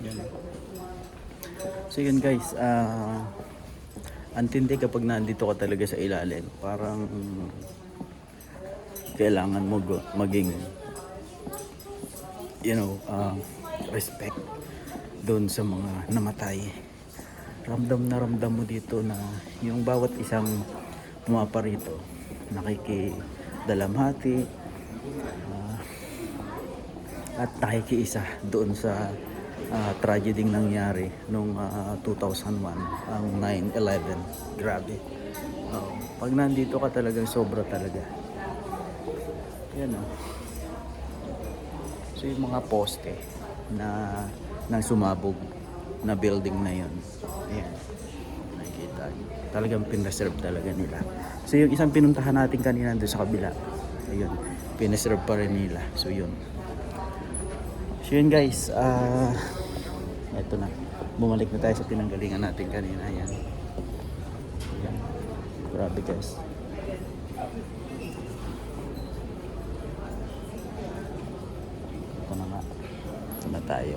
Yan. So yun guys, antindi kapag nandito ka talaga sa ilalim, parang kailangan mo maging respect doon sa mga namatay. Ramdam na ramdam mo dito na yung bawat isang pumapa rito nakikidalamhati at nakikiisa doon sa tragedy nangyari noong 2001, ang 9/11. Grabe. Pag nandito ka talagang sobra talaga. Yan o. So yung mga poste na sumabog na building na yun. Ayan. Nakikita nyo. Talagang pinreserve talaga nila. So yung isang pinuntahan natin kanina doon sa kabila. Ayun. Pinreserve pa rin nila. So yun. So yun guys. Ito na. Bumalik na tayo sa pinanggalingan natin kanina. Ayan. Ayan. Grabe guys. Ito na nga. Ito na tayo.